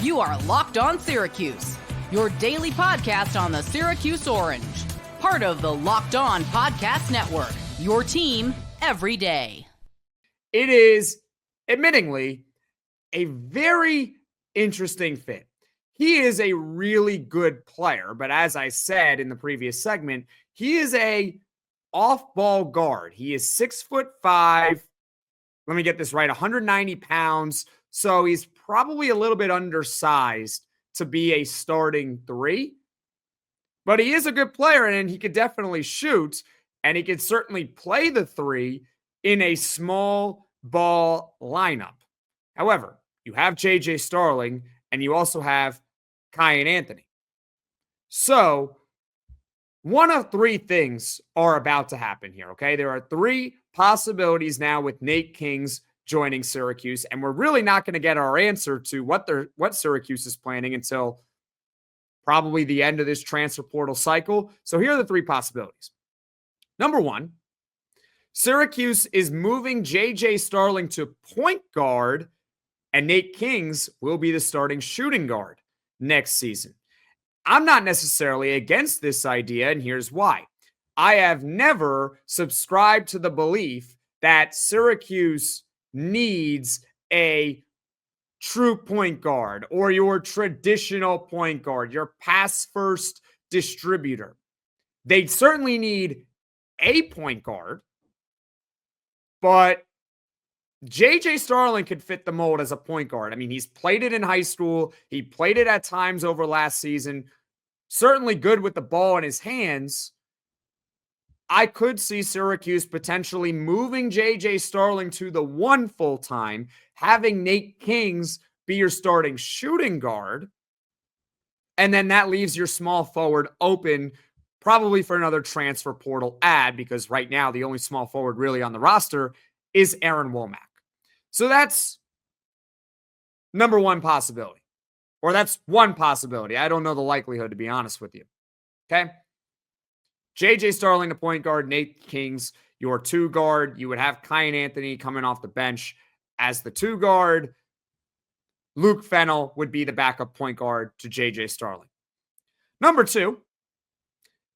You are Locked On Syracuse, your daily podcast on the Syracuse Orange. Part of the Locked On Podcast Network, your team every day. It is, admittingly, a very interesting fit. He is a really good player, but as I said in the previous segment, he is a off-ball guard. He is 6'5". Let me get this right, 190 pounds. So he's probably a little bit undersized to be a starting three. But he is a good player, and he could definitely shoot, and he could certainly play the three in a small ball lineup. However, you have JJ Starling, and you also have Kline Anthony. So one of three things are about to happen here, okay? There are three possibilities now with Nate Kingz joining Syracuse, and we're really not going to get our answer to what Syracuse is planning until probably the end of this transfer portal cycle. So here are the three possibilities. Number one, Syracuse is moving JJ Starling to point guard, and Nate Kingz will be the starting shooting guard next season. I'm not necessarily against this idea, and here's why. I have never subscribed to the belief that Syracuse needs a true point guard or your traditional point guard, your pass-first distributor. They certainly need a point guard, but JJ Starling could fit the mold as a point guard. I mean, he's played it in high school. He played it at times over last season. Certainly good with the ball in his hands. I could see Syracuse potentially moving JJ Starling to the one full-time, having Nate Kingz be your starting shooting guard, and then that leaves your small forward open probably for another transfer portal ad, because right now the only small forward really on the roster is Aaron Womack. So that's number one possibility. Or that's one possibility. I don't know the likelihood, to be honest with you. Okay? JJ Starling, the point guard, Nate Kingz, your two guard. You would have Kline Anthony coming off the bench as the two guard. Luke Fennell would be the backup point guard to JJ Starling. Number two,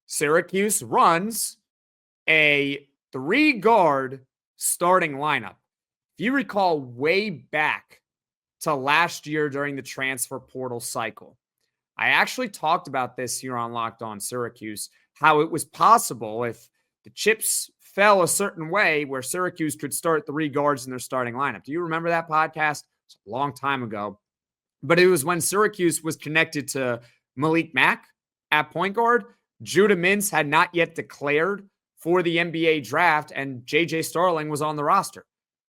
Syracuse runs a three-guard starting lineup. If you recall way back to last year during the transfer portal cycle, I actually talked about this here on Locked On Syracuse, how it was possible if the chips fell a certain way where Syracuse could start three guards in their starting lineup. Do you remember that podcast? It's a long time ago. But it was when Syracuse was connected to Malik Mack at point guard. Judah Mintz had not yet declared for the NBA draft, and JJ Starling was on the roster.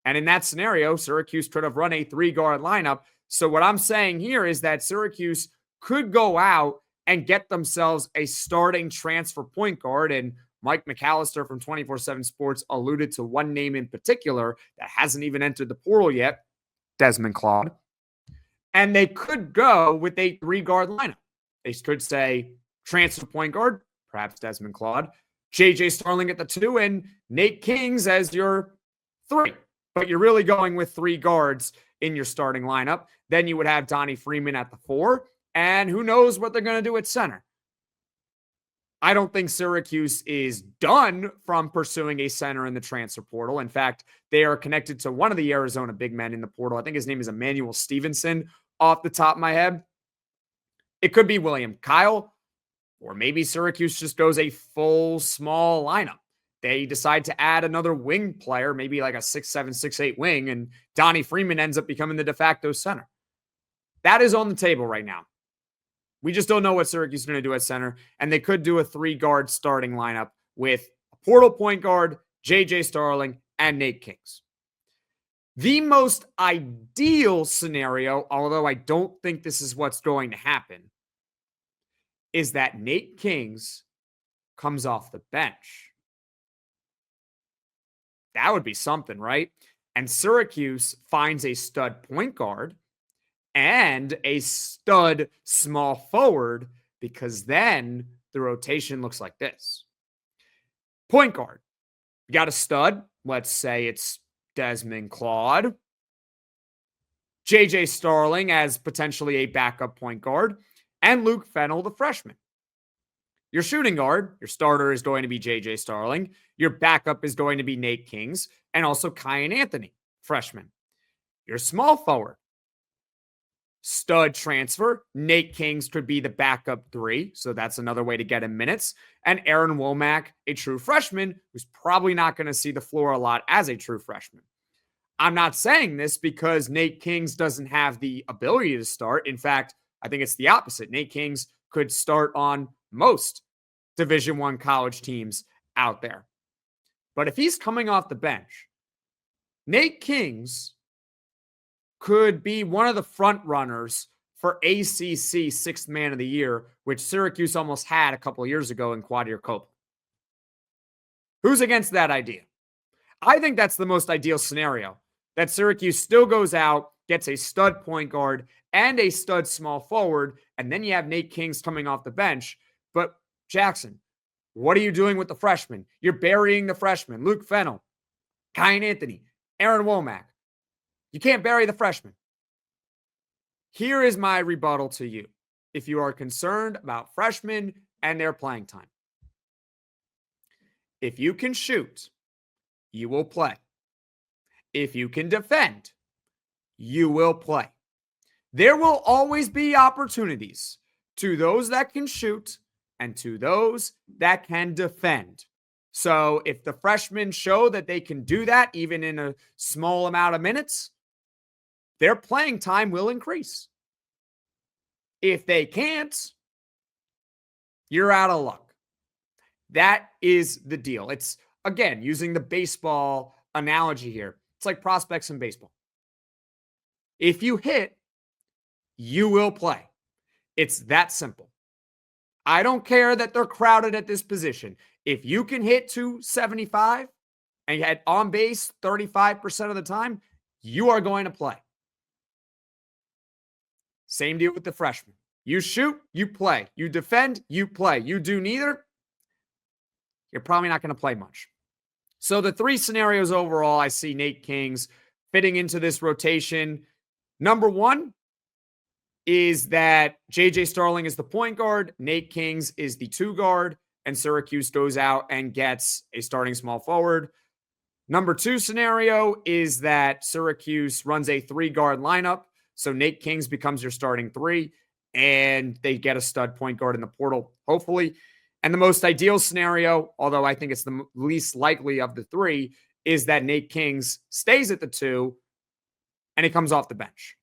And in that scenario, Syracuse could have run a three-guard lineup. So what I'm saying here is that Syracuse could go out and get themselves a starting transfer point guard. And Mike McAllister from 24/7 Sports alluded to one name in particular that hasn't even entered the portal yet, Desmond Claude. And they could go with a three-guard lineup. They could say transfer point guard, perhaps Desmond Claude, JJ Starling at the two, and Nate Kingz as your three. But you're really going with three guards in your starting lineup. Then you would have Donnie Freeman at the four, and who knows what they're going to do at center. I don't think Syracuse is done from pursuing a center in the transfer portal. In fact, they are connected to one of the Arizona big men in the portal. I think his name is Emmanuel Stevenson off the top of my head. It could be William Kyle, or maybe Syracuse just goes a full small lineup. They decide to add another wing player, maybe like a 6'7", 6'8" wing, and Donnie Freeman ends up becoming the de facto center. That is on the table right now. We just don't know what Syracuse is going to do at center, and they could do a three-guard starting lineup with a portal point guard, JJ Starling, and Nate Kingz. The most ideal scenario, although I don't think this is what's going to happen, is that Nate Kingz comes off the bench. That would be something, right? And Syracuse finds a stud point guard and a stud small forward, because then the rotation looks like this. Point guard. You got a stud. Let's say it's Desmond Claude. JJ Starling as potentially a backup point guard, and Luke Fennell, the freshman. Your shooting guard, your starter is going to be JJ Starling. Your backup is going to be Nate Kingz and also Kline Anthony, freshman. Your small forward, stud transfer. Nate Kingz could be the backup 3, so that's another way to get him minutes. And Aaron Womack, a true freshman, who's probably not going to see the floor a lot as a true freshman. I'm not saying this because Nate Kingz doesn't have the ability to start. In fact, I think it's the opposite. Nate Kingz could start on most Division I college teams out there. But if he's coming off the bench, Nate Kingz could be one of the front runners for ACC Sixth Man of the Year, which Syracuse almost had a couple of years ago in Quadir Copeland. Who's against that idea? I think that's the most ideal scenario, that Syracuse still goes out, gets a stud point guard and a stud small forward, and then you have Nate Kingz coming off the bench. But Jackson, what are you doing with the freshmen? You're burying the freshmen. Luke Fennell, Kline Anthony, Aaron Womack. You can't bury the freshmen. Here is my rebuttal to you. If you are concerned about freshmen and their playing time, if you can shoot, you will play. If you can defend, you will play. There will always be opportunities to those that can shoot and to those that can defend. So if the freshmen show that they can do that, even in a small amount of minutes, their playing time will increase. If they can't, you're out of luck. That is the deal. It's, again, using the baseball analogy here. It's like prospects in baseball. If you hit, you will play. It's that simple. I don't care that they're crowded at this position. If you can hit 275 and you had on base 35% of the time, you are going to play. Same deal with the freshmen. You shoot, you play. You defend, you play. You do neither, you're probably not going to play much. So the 3 scenarios overall, I see Nate Kingz fitting into this rotation. Number 1 is that JJ Starling is the point guard, Nate Kingz is the 2 guard, and Syracuse goes out and gets a starting small forward. Number 2 scenario is that Syracuse runs a 3-guard lineup. So Nate Kingz becomes your starting 3, and they get a stud point guard in the portal, hopefully. And the most ideal scenario, although I think it's the least likely of the 3, is that Nate Kingz stays at the 2 and he comes off the bench.